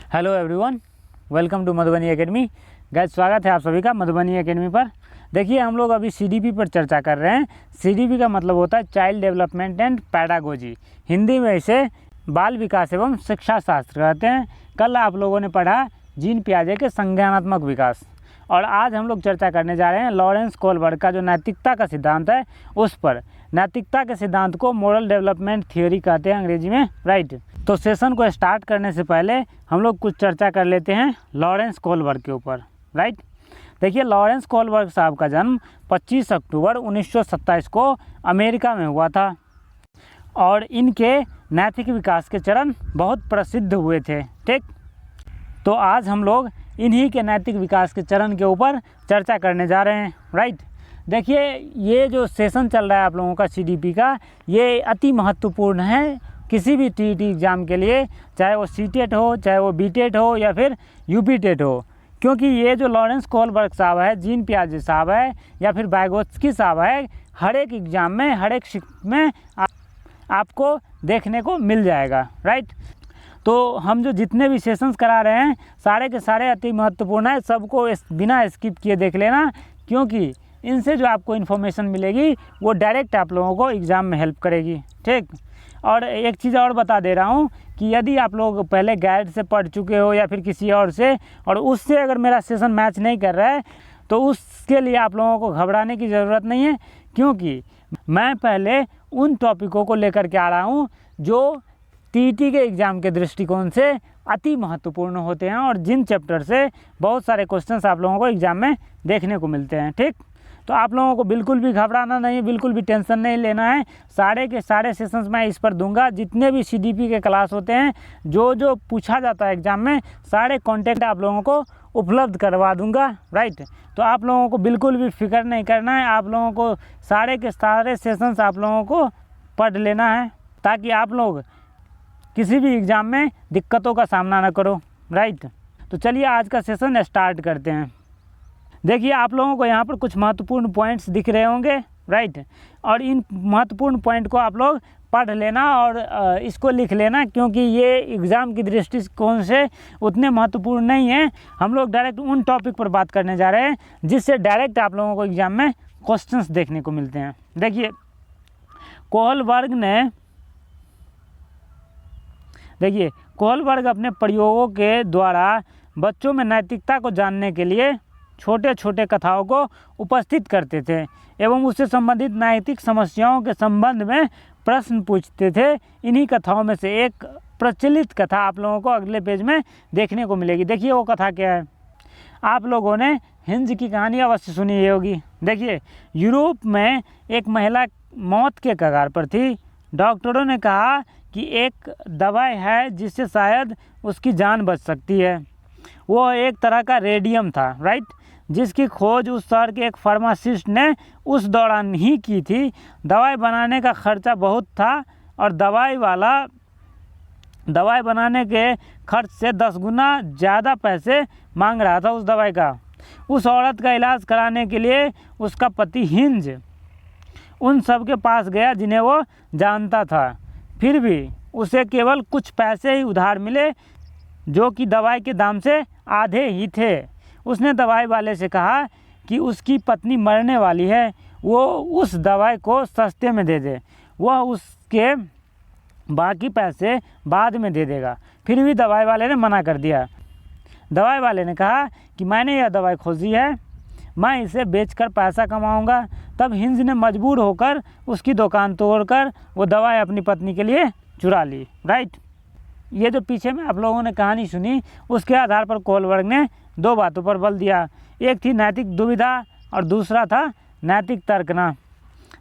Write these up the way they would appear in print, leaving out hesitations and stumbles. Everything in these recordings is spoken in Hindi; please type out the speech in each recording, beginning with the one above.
Hello everyone, welcome to Madhubani academy. Guys, स्वागत है आप सभी का मधुबनी एकेडमी पर। देखिए, हम लोग अभी सीडीपी पर चर्चा कर रहे हैं। सीडीपी का मतलब होता है child development and pedagogy. Hindi में इसे बाल विकास एवं शिक्षा शास्त्र कहते हैं। कल आप लोगों ने पढ़ा जीन पियाजे के संज्ञानात्मक विकास, और आज हम लोग चर्चा करने जा रहे हैं लॉरेंस कोहलबर्ग का जो नैतिकता का सिद्धांत है उस पर। नैतिकता के सिद्धांत को मोरल डेवलपमेंट थ्योरी कहते हैं अंग्रेजी में, राइट। तो सेशन को स्टार्ट करने से पहले हम लोग कुछ चर्चा कर लेते हैं लॉरेंस कोहलबर्ग के ऊपर, राइट। देखिए, लॉरेंस कोहलबर्ग साहब का जन्म 25 अक्टूबर 1927 को अमेरिका में हुआ था, और इनके नैतिक विकास के चरण बहुत प्रसिद्ध हुए थे, ठीक। तो आज हम लोग इन्हीं के नैतिक विकास के चरण के ऊपर चर्चा करने जा रहे हैं, राइट। देखिए, ये जो सेशन चल रहा है आप लोगों का सीडीपी का, ये अति महत्वपूर्ण है किसी भी टीईटी एग्ज़ाम के लिए, चाहे वो सीटेट हो, चाहे वो बीटेट हो या फिर यूपीटेट हो। क्योंकि ये जो लॉरेंस कोहलबर्ग साहब है, जीन पियाजे साहब है या फिर वाइगोत्स्की साहब है, हर एक एग्ज़ाम में, हर एक शिफ्ट में आपको देखने को मिल जाएगा, राइट। तो हम जो जितने भी सेशंस करा रहे हैं सारे के सारे अति महत्वपूर्ण है, सबको बिना स्किप किए देख लेना, क्योंकि इनसे जो आपको इन्फॉर्मेशन मिलेगी वो डायरेक्ट आप लोगों को एग्ज़ाम में हेल्प करेगी, ठीक। और एक चीज़ और बता दे रहा हूँ कि यदि आप लोग पहले गाइड से पढ़ चुके हो या फिर किसी और से, और उससे अगर मेरा सेशन मैच नहीं कर रहा है, तो उसके लिए आप लोगों को घबराने की ज़रूरत नहीं है, क्योंकि मैं पहले उन टॉपिकों को लेकर के आ रहा हूँ जो टीईटी के एग्ज़ाम के दृष्टिकोण से अति महत्वपूर्ण होते हैं, और जिन चैप्टर से बहुत सारे क्वेश्चंस आप लोगों को एग्ज़ाम में देखने को मिलते हैं, ठीक। तो आप लोगों को बिल्कुल भी घबराना नहीं है, बिल्कुल भी टेंशन नहीं लेना है। सारे के सारे सेशंस मैं इस पर दूंगा। जितने भी सीडीपी के क्लास होते हैं, जो जो पूछा जाता है एग्ज़ाम में, सारे कॉन्टेक्ट आप लोगों को उपलब्ध करवा दूंगा, राइट। तो आप लोगों को बिल्कुल भी फिक्र नहीं करना है। आप लोगों को सारे के सारे सेशंस आप लोगों को पढ़ लेना है, ताकि आप लोग किसी भी एग्ज़ाम में दिक्कतों का सामना न करो, राइट। तो चलिए आज का सेशन स्टार्ट करते हैं। देखिए, आप लोगों को यहाँ पर कुछ महत्वपूर्ण पॉइंट्स दिख रहे होंगे, राइट। और इन महत्वपूर्ण पॉइंट को आप लोग पढ़ लेना और इसको लिख लेना, क्योंकि ये एग्ज़ाम की दृष्टिकोण से उतने महत्वपूर्ण नहीं है। हम लोग डायरेक्ट उन टॉपिक पर बात करने जा रहे हैं जिससे डायरेक्ट आप लोगों को एग्ज़ाम में क्वेश्चंस देखने को मिलते हैं। देखिए, कोहलबर्ग अपने प्रयोगों के द्वारा बच्चों में नैतिकता को जानने के लिए छोटे छोटे कथाओं को उपस्थित करते थे एवं उससे संबंधित नैतिक समस्याओं के संबंध में प्रश्न पूछते थे। इन्हीं कथाओं में से एक प्रचलित कथा आप लोगों को अगले पेज में देखने को मिलेगी। देखिए, वो कथा क्या है। आप लोगों ने हिंज की कहानी अवश्य सुनी होगी। देखिए, यूरोप में एक महिला मौत के कगार पर थी। डॉक्टरों ने कहा कि एक दवाई है जिससे शायद उसकी जान बच सकती है। वो एक तरह का रेडियम था, राइट, जिसकी खोज उस शहर के एक फार्मासिस्ट ने उस दौरान ही की थी। दवाई बनाने का खर्चा बहुत था, और दवाई बनाने के खर्च से 10 गुना ज़्यादा पैसे मांग रहा था उस दवाई का। उस औरत का इलाज कराने के लिए उसका पति हिंज उन सब के पास गया जिन्हें वो जानता था। फिर भी उसे केवल कुछ पैसे ही उधार मिले, जो कि दवाई के दाम से आधे ही थे। उसने दवाई वाले से कहा कि उसकी पत्नी मरने वाली है, वो उस दवाई को सस्ते में दे दे, वह उसके बाकी पैसे बाद में दे देगा। फिर भी दवाई वाले ने मना कर दिया। दवाई वाले ने कहा कि मैंने यह दवाई खोजी है, मैं इसे बेचकर पैसा कमाऊंगा। तब हिंज ने मजबूर होकर उसकी दुकान तोड़कर वो दवाई अपनी पत्नी के लिए चुरा ली, राइट। ये जो पीछे में आप लोगों ने कहानी सुनी, उसके आधार पर कोहलबर्ग ने 2 बातों पर बल दिया। एक थी नैतिक दुविधा और दूसरा था नैतिक तर्कना।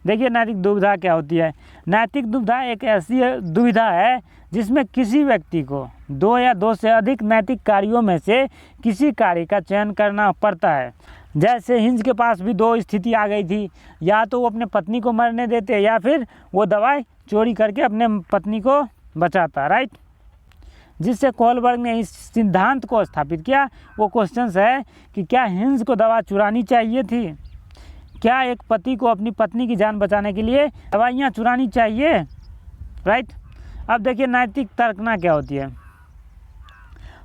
देखिए, नैतिक दुविधा क्या होती है। नैतिक दुविधा एक ऐसी दुविधा है जिसमें किसी व्यक्ति को 2 या 2 से अधिक नैतिक कार्यों में से किसी कार्य का चयन करना पड़ता है। जैसे हिंज के पास भी 2 स्थिति आ गई थी, या तो वो अपने पत्नी को मरने देते या फिर वो दवाई चोरी करके अपने पत्नी को बचाता, राइट। जिससे कोहलबर्ग ने इस सिद्धांत को स्थापित किया। वो क्वेश्चन है कि क्या हिंज को दवा चुरानी चाहिए थी? क्या एक पति को अपनी पत्नी की जान बचाने के लिए दवाइयाँ चुरानी चाहिए, राइट। अब देखिए, नैतिक तर्कना क्या होती है।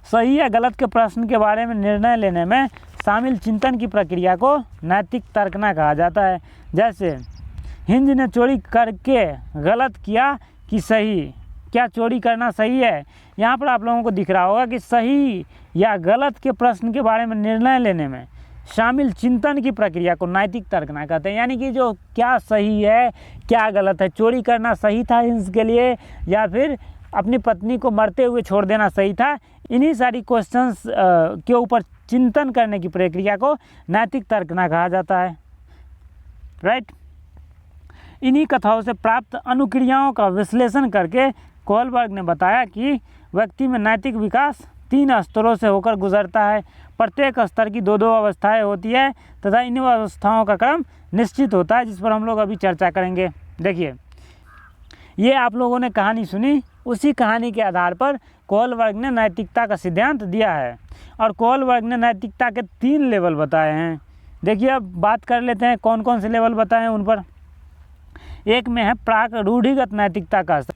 सही या गलत के प्रश्न के बारे में निर्णय लेने में शामिल चिंतन की प्रक्रिया को नैतिक तर्कना कहा जाता है। जैसे हिंद ने चोरी करके गलत किया कि सही, क्या चोरी करना सही है? यहाँ पर आप लोगों को दिख रहा होगा कि सही या गलत के प्रश्न के बारे में निर्णय लेने में शामिल चिंतन की प्रक्रिया को नैतिक तर्कना कहते हैं। यानी कि जो क्या सही है क्या गलत है, चोरी करना सही था हिंस के लिए या फिर अपनी पत्नी को मरते हुए छोड़ देना सही था, इन्हीं सारी क्वेश्चंस के ऊपर चिंतन करने की प्रक्रिया को नैतिक तर्कना कहा जाता है। राइट। इन्हीं कथाओं से प्राप्त अनुक्रियाओं का विश्लेषण करके कोहलबर्ग ने बताया कि व्यक्ति में नैतिक विकास 3 स्तरों से होकर गुजरता है। प्रत्येक स्तर की 2-2 अवस्थाएं होती है तथा इन अवस्थाओं का क्रम निश्चित होता है, जिस पर हम लोग अभी चर्चा करेंगे। देखिए, ये आप लोगों ने कहानी सुनी, उसी कहानी के आधार पर कोहलबर्ग ने नैतिकता का सिद्धांत दिया है और कोहलबर्ग ने नैतिकता के 3 लेवल बताए हैं। देखिए, अब बात कर लेते हैं कौन कौन से लेवल बताए हैं उन पर। एक में है प्राक रूढ़िगत नैतिकता का स्तर,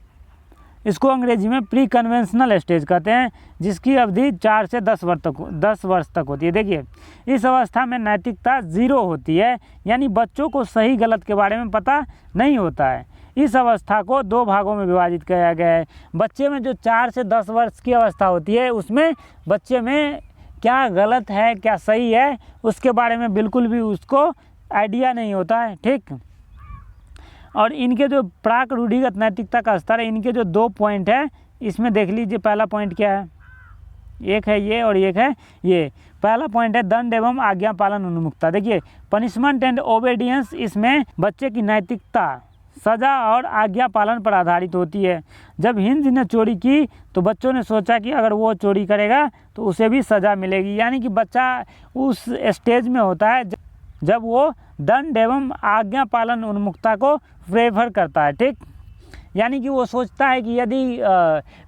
इसको अंग्रेजी में प्री कन्वेंशनल स्टेज कहते हैं, जिसकी अवधि 4 से 10 वर्ष तक होती है। देखिए, इस अवस्था में नैतिकता 0 होती है, यानी बच्चों को सही गलत के बारे में पता नहीं होता है। इस अवस्था को 2 भागों में विभाजित किया गया है। बच्चे में जो 4 से 10 वर्ष की अवस्था होती है, उसमें बच्चे में क्या गलत है क्या सही है उसके बारे में बिल्कुल भी उसको आइडिया नहीं होता है। ठीक। और इनके जो प्राक रूढ़िगत नैतिकता का स्तर है, इनके जो 2 पॉइंट है, इसमें देख लीजिए पहला पॉइंट क्या है, एक है ये और एक है ये। पहला पॉइंट है दंड एवं आज्ञा पालन उन्मुखता। देखिए, पनिशमेंट एंड ओबेडियंस, इसमें बच्चे की नैतिकता सज़ा और आज्ञा पालन पर आधारित होती है। जब हिंद ने चोरी की तो बच्चों ने सोचा कि अगर वो चोरी करेगा तो उसे भी सज़ा मिलेगी। यानी कि बच्चा उस स्टेज में होता है जब वो दंड एवं आज्ञा पालन उन्मुखता को प्रेफर करता है। ठीक। यानी कि वो सोचता है कि यदि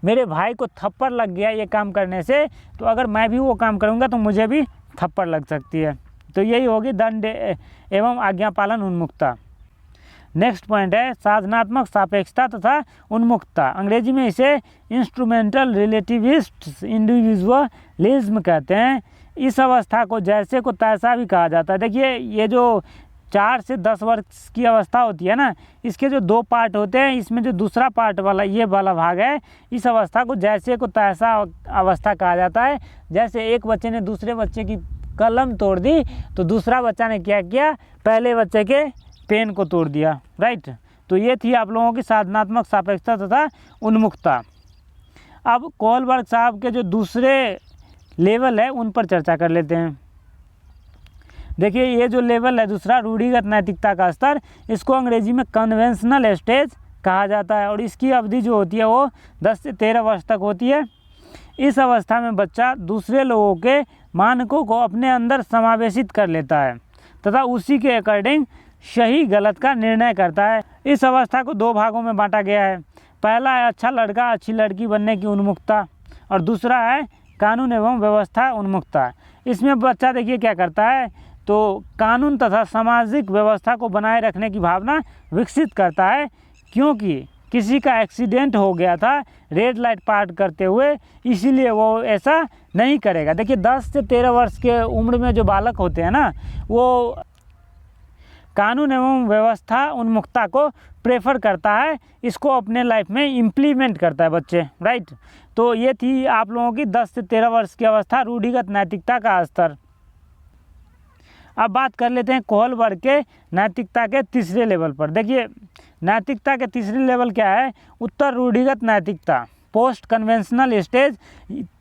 मेरे भाई को थप्पड़ लग गया ये काम करने से, तो अगर मैं भी वो काम करूँगा तो मुझे भी थप्पड़ लग सकती है। तो यही होगी दंड एवं आज्ञा पालन उन्मुखता। नेक्स्ट पॉइंट है साधनात्मक सापेक्षता तथा उन्मुखता। अंग्रेजी में इसे इंस्ट्रूमेंटल रिलेटिविस्ट इंडिविजुअलिज्म कहते हैं। इस अवस्था को जैसे को तैसा भी कहा जाता है। देखिए, ये जो 4 से 10 वर्ष की अवस्था होती है ना, इसके जो 2 पार्ट होते हैं, इसमें जो दूसरा पार्ट वाला ये वाला भाग है, इस अवस्था को जैसे को तैसा अवस्था कहा जाता है। जैसे एक बच्चे ने दूसरे बच्चे की कलम तोड़ दी तो दूसरा बच्चा ने क्या किया, पहले बच्चे के पेन को तोड़ दिया। राइट। तो ये थी आप लोगों की साधनात्मक सापेक्षता तथा उन्मुखता। अब कोहलबर्ग साहब के जो दूसरे लेवल है उन पर चर्चा कर लेते हैं। देखिए, ये जो लेवल है दूसरा, रूढ़िगत नैतिकता का स्तर, इसको अंग्रेजी में कन्वेंशनल स्टेज कहा जाता है और इसकी अवधि जो होती है वो 10 से 13 वर्ष तक होती है। इस अवस्था में बच्चा दूसरे लोगों के मानकों को अपने अंदर समावेशित कर लेता है तथा उसी के अकॉर्डिंग सही गलत का निर्णय करता है। इस अवस्था को 2 भागों में बांटा गया है। पहला है अच्छा लड़का अच्छी लड़की बनने की उन्मुखता और दूसरा है कानून एवं व्यवस्था उन्मुखता। इसमें बच्चा देखिए क्या करता है, तो कानून तथा सामाजिक व्यवस्था को बनाए रखने की भावना विकसित करता है, क्योंकि किसी का एक्सीडेंट हो गया था रेड लाइट पार करते हुए, इसीलिए वो ऐसा नहीं करेगा। देखिए, 10 से 13 वर्ष के उम्र में जो बालक होते हैं ना, वो कानून एवं व्यवस्था उन्मुखता को प्रेफर करता है, इसको अपने लाइफ में इम्प्लीमेंट करता है बच्चे। राइट। तो ये थी आप लोगों की 10 से 13 वर्ष की अवस्था, रूढ़िगत नैतिकता का स्तर। अब बात कर लेते हैं कोहलबर्ग के नैतिकता के तीसरे लेवल पर। देखिए, नैतिकता के तीसरे लेवल क्या है, उत्तर रूढ़िगत नैतिकता, पोस्ट कन्वेंशनल स्टेज।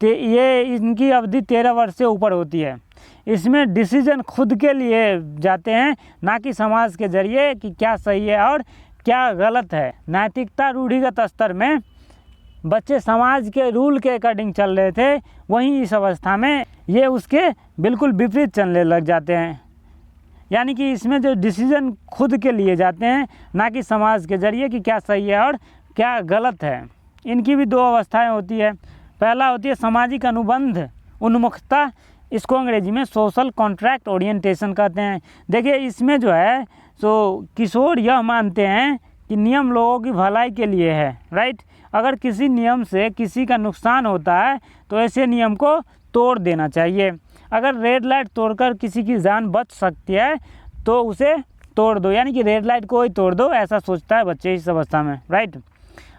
ये इनकी अवधि 13 वर्ष से ऊपर होती है। इसमें डिसीजन खुद के लिए जाते हैं, ना कि समाज के जरिए कि क्या सही है और क्या गलत है। नैतिकता रूढ़िगत स्तर में बच्चे समाज के रूल के अकॉर्डिंग चल रहे थे, वहीं इस अवस्था में ये उसके बिल्कुल विपरीत चलने लग जाते हैं। यानी कि इसमें जो डिसीजन खुद के लिए जाते हैं, ना कि समाज के जरिए कि क्या सही है और क्या गलत है। इनकी भी 2 अवस्थाएं होती है। पहला होती है सामाजिक अनुबंध उन्मुखता, इसको अंग्रेजी में सोशल कॉन्ट्रैक्ट ओरिएंटेशन कहते हैं। देखिए, इसमें जो है किशोर यह मानते हैं कि नियम लोगों की भलाई के लिए है। राइट। अगर किसी नियम से किसी का नुकसान होता है तो ऐसे नियम को तोड़ देना चाहिए। अगर रेड लाइट तोड़कर किसी की जान बच सकती है तो उसे तोड़ दो, यानी कि रेड लाइट को ही तोड़ दो, ऐसा सोचता है बच्चे इस अवस्था में, राइट।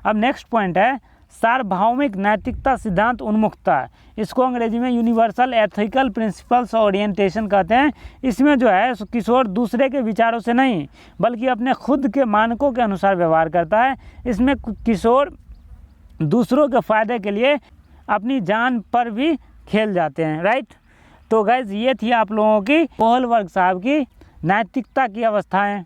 अब नेक्स्ट पॉइंट है सार्वभौमिक नैतिकता सिद्धांत उन्मुखता। इसको अंग्रेजी में यूनिवर्सल एथिकल प्रिंसिपल्स ओरिएंटेशन कहते हैं। इसमें जो है किशोर दूसरे के विचारों से नहीं बल्कि अपने खुद के मानकों के अनुसार व्यवहार करता है। इसमें किशोर दूसरों के फ़ायदे के लिए अपनी जान पर भी खेल जाते हैं, राइट। तो गाइज ये थी आप लोगों की कोहलबर्ग साहब की नैतिकता की अवस्थाएं।